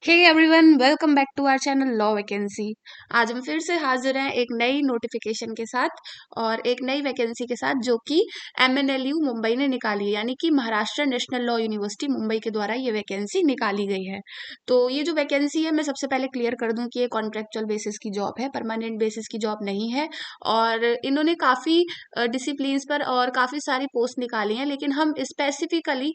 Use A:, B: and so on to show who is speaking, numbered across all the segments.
A: Hey everyone, welcome back to our channel law vacancy. आज हम फिर से हाजिर हैं एक नई नोटिफिकेशन के साथ और एक नई वैकेंसी के साथ जो कि एमएनएलयू मुंबई ने निकाली है, यानी कि Maharashtra national law university Mumbai के द्वारा ये वैकेंसी निकाली गई है। तो ये जो वैकेंसी है, मैं सबसे पहले क्लियर कर दूं कि ये कॉन्ट्रेक्चुअल बेसिस की जॉब है, परमानेंट बेसिस की जॉब नहीं है। और इन्होंने काफ़ी डिसिप्लिन्स पर और काफ़ी सारी पोस्ट निकाली हैं, लेकिन हम स्पेसिफिकली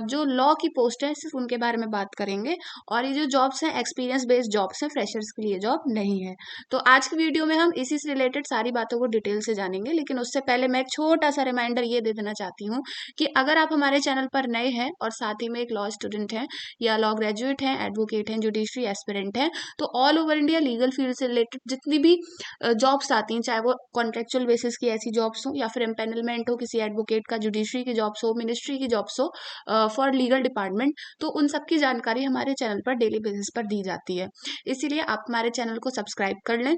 A: जो लॉ की पोस्ट है सिर्फ उनके बारे में बात करेंगे। और ये जो जॉब्स हैं एक्सपीरियंस बेस्ड जॉब्स हैं, फ्रेशर्स के लिए जॉब नहीं है। तो आज की वीडियो में हम इसी से रिलेटेड सारी बातों को डिटेल से जानेंगे, लेकिन उससे पहले मैं एक छोटा सा रिमाइंडर ये दे देना चाहती हूँ कि अगर आप हमारे चैनल पर नए हैं और साथ ही में एक लॉ स्टूडेंट हैं या लॉ ग्रेजुएट हैं, एडवोकेट हैं, जुडिशरी एस्पिरेंट हैं, तो all over India legal field से रिलेटेड जितनी भी जॉब्स आती हैं, चाहे वो कॉन्ट्रेक्चुअल बेसिस की ऐसी जॉब्स हो या फिर एम्पेनलमेंट हो किसी एडवोकेट का, जुडिशरी की जॉब्स हो, मिनिस्ट्री की जॉब्स हो फॉर लीगल डिपार्टमेंट, तो उन सब की जानकारी हमारे चैनल पर डेली बेसिस पर दी जाती है। इसीलिए आप हमारे चैनल को सब्सक्राइब कर लें,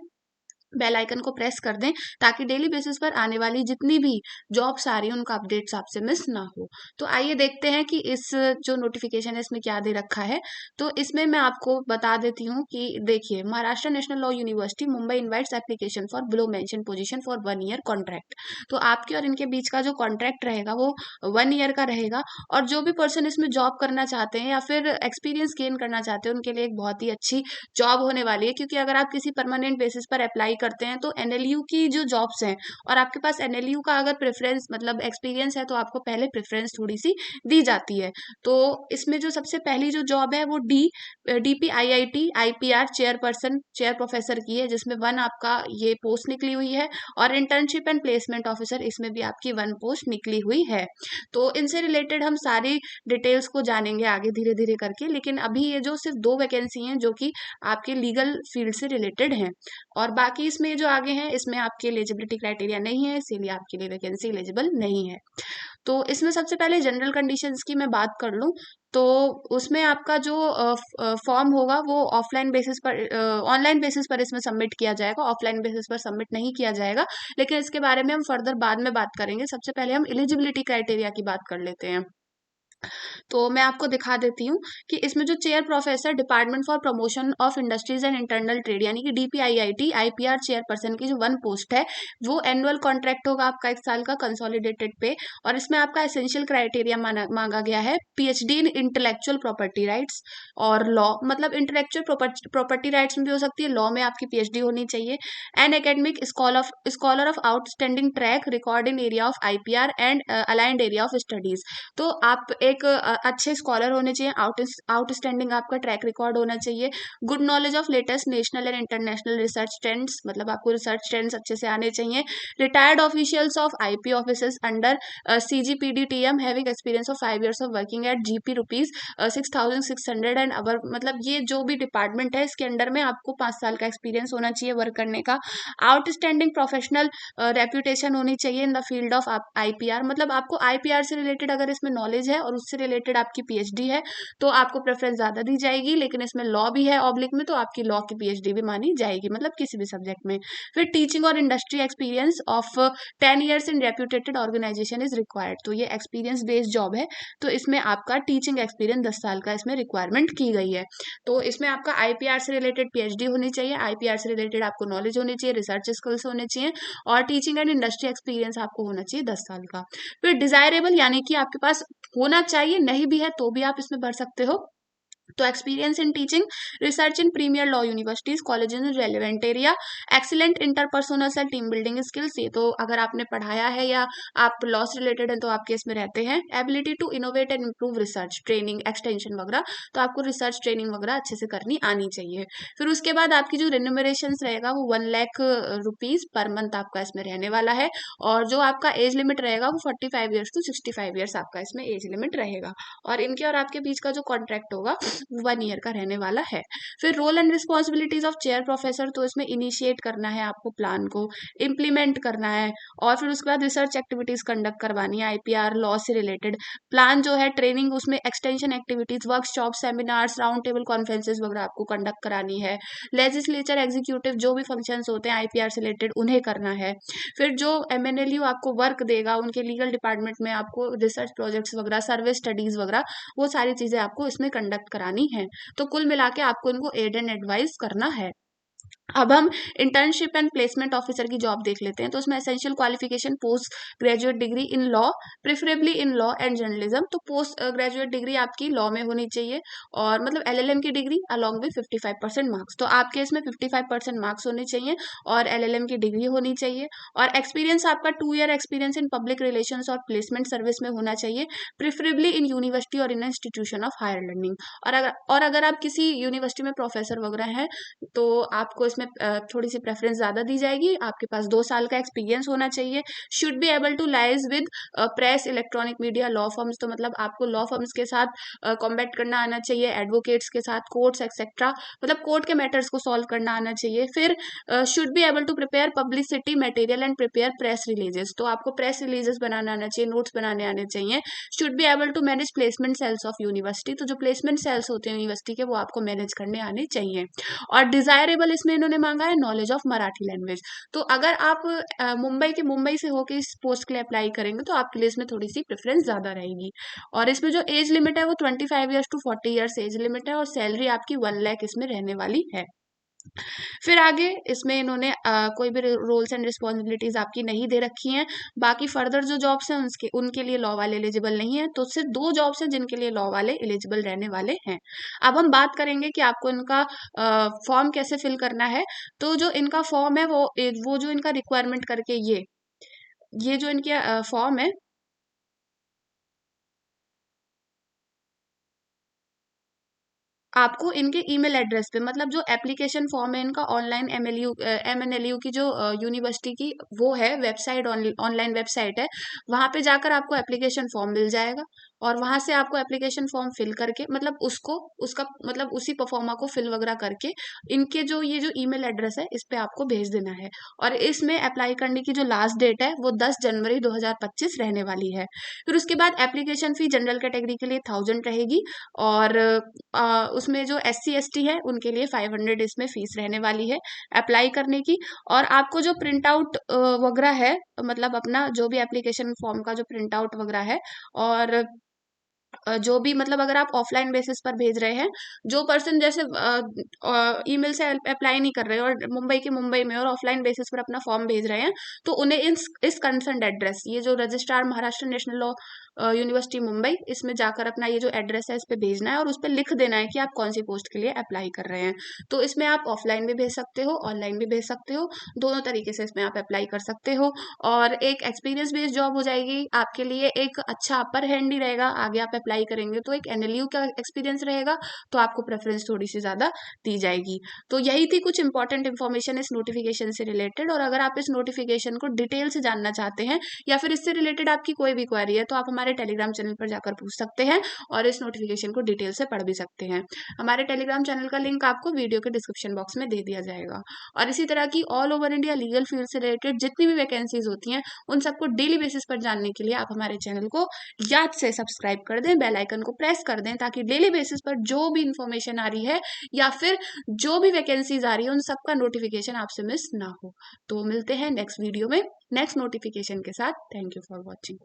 A: बेल आइकन को प्रेस कर दें, ताकि डेली बेसिस पर आने वाली जितनी भी जॉब्स आ रही हैं उनका अपडेट्स आपसे मिस ना हो। तो आइए देखते हैं कि इस जो नोटिफिकेशन है इसमें क्या दे रखा है। तो इसमें मैं आपको बता देती हूँ कि देखिए, Maharashtra national law university Mumbai invites application for below mention position for 1 year contract. तो आपके और इनके बीच का जो कॉन्ट्रैक्ट रहेगा वो 1 ईयर का रहेगा। और जो भी पर्सन इसमें जॉब करना चाहते हैं या फिर एक्सपीरियंस गेन करना चाहते हैं उनके लिए एक बहुत ही अच्छी जॉब होने वाली है, क्योंकि अगर आप किसी परमानेंट बेसिस पर अप्लाई करते हैं तो एनएलयू की जो जॉब्स हैं और आपके पास एनएलयू का अगर प्रेफरेंस मतलब एक्सपीरियंस है तो आपको पहले प्रेफरेंस थोड़ी सी दी जाती है। तो इसमें जो सबसे पहली जो जॉब है वो डीपीआईआईटी आईपीआर चेयर प्रोफेसर की है, जिसमें वन आपका ये पोस्ट निकली हुई है। और इंटर्नशिप एंड प्लेसमेंट ऑफिसर, इसमें भी आपकी वन पोस्ट निकली हुई है। तो इनसे रिलेटेड हम सारी डिटेल्स को जानेंगे आगे धीरे धीरे करके, लेकिन अभी ये जो सिर्फ दो वैकेंसी हैं जो कि आपके लीगल फील्ड से रिलेटेड हैं। और बाकी इसमें जो आगे हैं इसमें आपके एलिजिबिलिटी क्राइटेरिया नहीं है, इसीलिए आपके लिए वैकेंसी एलिजिबल नहीं है। तो इसमें सबसे पहले जनरल कंडीशंस की मैं बात कर लूँ, तो उसमें आपका जो फॉर्म होगा वो ऑफलाइन बेसिस पर ऑनलाइन बेसिस पर इसमें सबमिट किया जाएगा, ऑफलाइन बेसिस पर सबमिट नहीं किया जाएगा। लेकिन इसके बारे में हम फर्दर बाद में बात करेंगे। सबसे पहले हम एलिजिबिलिटी क्राइटेरिया की बात कर लेते हैं। तो मैं आपको दिखा देती हूँ कि इसमें जो chair professor department for promotion of industries and internal trade, यानी कि डीपीआईआईटी आईपीआर चेयरपर्सन की जो वन पोस्ट है, वो एनुअल कॉन्ट्रैक्ट होगा आपका 1 साल का कंसोलिडेटेड पे। और इसमें आपका एसेंशियल क्राइटेरिया मांगा गया है PhD in intellectual property rights और लॉ, मतलब इंटेलेक्चुअल प्रॉपर्टी राइट्स में भी हो सकती है, लॉ में आपकी पीएचडी होनी चाहिए। And academic scholar of outstanding track record in area of IPR and aligned area of studies. तो आप एक अच्छे स्कॉलर होने चाहिए, आउटस्टैंडिंग आपका ट्रैक रिकॉर्ड होना चाहिए, good knowledge of latest national and international research trends, मतलब आपको रिसर्च ट्रेंड्स अच्छे से आने चाहिए। Retired officials of IP officers under CGPDTM having experience of 5 years of working at GP rupees 6,600 and over, मतलब ये जो भी डिपार्टमेंट है इसके अंडर में आपको 5 साल का एक्सपीरियंस होना चाहिए वर्क करने का। आउटस्टैंडिंग प्रोफेशनल रेप्यूटेशन होनी चाहिए in the field of IPR, मतलब आपको आईपीआर से रिलेटेड अगर इसमें नॉलेज है और उससे रिलेटेड आपकी पीएचडी है तो आपको प्रेफरेंस ज्यादा दी जाएगी। लेकिन इसमें लॉ भी है ऑब्लिक में, तो आपकी लॉ की पीएचडी भी मानी जाएगी, मतलब किसी भी सब्जेक्ट में। फिर टीचिंग और industry experience of 10 years in reputated organization is required. तो ये एक्सपीरियंस बेस्ड जॉब है, तो इसमें आपका टीचिंग एक्सपीरियंस 10 साल का इसमें रिक्वायरमेंट की गई है। तो इसमें आपका आईपीआर से रिलेटेड पीएचडी होनी चाहिए, आईपीआर से रिलेटेड आपको नॉलेज होनी चाहिए, रिसर्च स्किल्स होने चाहिए, और टीचिंग एंड इंडस्ट्री एक्सपीरियंस आपको होना चाहिए 10 साल का। फिर डिजायरेबल, यानी कि आपके पास होना चाहिए, नहीं भी है तो भी आप इसमें भर सकते हो। तो experience in teaching research in premier law universities college in relevant area, excellent interpersonal and team building skills, ये तो अगर आपने पढ़ाया है या आप लॉ से रिलेटेड हैं तो आपके इसमें रहते हैं। Ability to innovate and improve research training extension वगैरह, तो आपको रिसर्च ट्रेनिंग वगैरह अच्छे से करनी आनी चाहिए। फिर उसके बाद आपकी जो रिन्यूमरेशन रहेगा वो 1 लाख रुपीज पर मंथ आपका इसमें रहने वाला है। और जो आपका एज लिमिट रहेगा वो 45 years to 65 years आपका इसमें एज लिमिट रहेगा। और इनके और आपके बीच का जो कॉन्ट्रैक्ट होगा 1 ईयर का रहने वाला है। फिर role and responsibilities of chair professor, तो इसमें इनिशिएट करना है आपको, प्लान को इम्प्लीमेंट करना है, और फिर उसके बाद रिसर्च एक्टिविटीज कंडक्ट करवानी है आईपीआर लॉ से रिलेटेड। प्लान जो है ट्रेनिंग, उसमें extension activities, workshop, seminars, round table conferences वगैरह आपको कंडक्ट करानी है। लेजिस्लेचर एग्जीक्यूटिव जो भी फंक्शंस होते हैं आईपीआर से रिलेटेड उन्हें करना है। फिर जो एमएनएलयू आपको वर्क देगा उनके लीगल डिपार्टमेंट में आपको रिसर्च प्रोजेक्ट्स वगैरह, सर्विस स्टडीज वगैरह, वो सारी चीजें आपको इसमें कंडक्ट करानी करानी है। तो कुल मिला के आपको इनको एड एंड एडवाइस करना है। अब हम इंटर्नशिप एंड प्लेसमेंट ऑफिसर की जॉब देख लेते हैं। तो उसमें essential qualification post graduate degree in law, preferably in law and journalism. तो पोस्ट ग्रेजुएट डिग्री आपकी लॉ में होनी चाहिए, और मतलब एलएलएम की डिग्री अलॉन्ग विद 55% मार्क्स। तो आपके इसमें 55% मार्क्स होने चाहिए और एलएलएम की डिग्री होनी चाहिए। और एक्सपीरियंस आपका 2 year experience in public relations और प्लेसमेंट सर्विस में होना चाहिए, प्रेफरेबली इन यूनिवर्सिटी और इन इंस्टीट्यूशन ऑफ हायर लर्निंग। और अगर आप किसी यूनिवर्सिटी में प्रोफेसर वगैरह हैं तो आपको इसमें थोड़ी सी प्रेफरेंस ज़्यादा दी जाएगी। आपके पास 2 साल का एक्सपीरियंस होना चाहिए। Should be able to liaise with press, electronic media, law firms. तो मतलब आपको लॉ फर्म्स के साथ कॉम्बैट करना आना चाहिए, एडवोकेट्स के साथ, कोर्ट्स एक्सेट्रा, मतलब कोर्ट के मैटर्स को सॉल्व करना आना चाहिए। फिर should be able to prepare publicity material and prepare press releases. तो आपको प्रेस रिलीजेस बनाना आना चाहिए, नोट्स बनाने आने चाहिए। Should be able to manage placement cells of university. तो जो प्लेसमेंट सेल्स होते हैं यूनिवर्सिटी के, वो आपको मैनेज करने आने चाहिए। और डिजायरेबल इसमें इन्होंने मांगा है नॉलेज ऑफ मराठी लैंग्वेज। तो अगर आप मुंबई से होके इस पोस्ट के लिए अप्लाई करेंगे तो आपके लिए इसमें थोड़ी सी प्रेफरेंस ज्यादा रहेगी। और इसमें जो एज लिमिट है वो 25 years to 40 years age limit है, और सैलरी आपकी 1 लाख इसमें रहने वाली है। फिर आगे इसमें इन्होंने कोई भी रोल्स एंड रिस्पॉन्सिबिलिटीज आपकी नहीं दे रखी हैं। बाकी फर्दर जो जॉब्स हैं उनके लिए लॉ वाले एलिजिबल नहीं है। तो सिर्फ 2 जॉब्स हैं जिनके लिए लॉ वाले एलिजिबल रहने वाले हैं। अब हम बात करेंगे कि आपको इनका फॉर्म कैसे फिल करना है। तो जो इनका फॉर्म है वो जो इनका रिक्वायरमेंट करके ये जो इनके फॉर्म है, आपको इनके ईमेल एड्रेस पे, मतलब जो एप्लीकेशन फॉर्म है इनका ऑनलाइन एमएनएलयू की जो यूनिवर्सिटी की वो है वेबसाइट, ऑनलाइन वेबसाइट है, वहां पे जाकर आपको एप्लीकेशन फॉर्म मिल जाएगा। और वहां से आपको एप्लीकेशन फॉर्म फिल करके, मतलब उसका मतलब उसी परफॉर्मा को फिल वगैरह करके इनके जो ये जो ईमेल एड्रेस है इस पे आपको भेज देना है। और इसमें अप्लाई करने की जो लास्ट डेट है वो 10 जनवरी 2025 रहने वाली है। फिर उसके बाद एप्लीकेशन फी जनरल कैटेगरी के लिए 1000 रहेगी, और उसमें जो SC ST है उनके लिए 500 इसमें फीस रहने वाली है अप्लाई करने की। और आपको जो प्रिंट आउट वगैरह है, मतलब अपना जो भी एप्लीकेशन फॉर्म का जो प्रिंट आउट वगैरह है, और जो भी, मतलब अगर आप ऑफलाइन बेसिस पर भेज रहे हैं, जो पर्सन जैसे ईमेल से अप्लाई नहीं कर रहे और मुंबई में और ऑफलाइन बेसिस पर अपना फॉर्म भेज रहे हैं, तो उन्हें इस कंसर्न एड्रेस, ये जो registrar Maharashtra national law university Mumbai, इसमें जाकर अपना ये जो एड्रेस है इस पे भेजना है और उस पर लिख देना है कि आप कौन सी पोस्ट के लिए अप्लाई कर रहे हैं। तो इसमें आप ऑफलाइन भी भेज सकते हो, ऑनलाइन भी भेज सकते हो, दोनों तरीके से इसमें आप अप्लाई कर सकते हो। और एक एक्सपीरियंस बेस्ड जॉब हो जाएगी आपके लिए, एक अच्छा अपर हैंड ही रहेगा। आगे आप अप्लाई करेंगे तो एक एनएलयू का एक्सपीरियंस रहेगा, तो आपको प्रेफरेंस थोड़ी सी ज्यादा दी जाएगी। तो यही थी कुछ इंपॉर्टेंट इन्फॉर्मेशन इस नोटिफिकेशन से रिलेटेड। और अगर आप इस नोटिफिकेशन को डिटेल से जानना चाहते हैं या फिर इससे रिलेटेड आपकी कोई भी क्वेरी है, तो आप हमारे टेलीग्राम चैनल पर जाकर पूछ सकते हैं और इस नोटिफिकेशन को डिटेल से पढ़ भी सकते हैं। हमारे टेलीग्राम चैनल का लिंक आपको वीडियो के डिस्क्रिप्शन बॉक्स में दे दिया जाएगा। और इसी तरह की all over India legal field से रिलेटेड जितनी भी वैकेंसीज होती हैं उन सबको डेली बेसिस पर जानने के लिए आप हमारे चैनल को याद से सब्सक्राइब कर दें, बेल आइकन को प्रेस कर दें, ताकि डेली बेसिस पर जो भी इंफॉर्मेशन आ रही है या फिर जो भी वैकेंसीज आ रही है उन सबका नोटिफिकेशन आपसे मिस ना हो। तो मिलते हैं नेक्स्ट वीडियो में नेक्स्ट नोटिफिकेशन के साथ। Thank you for watching.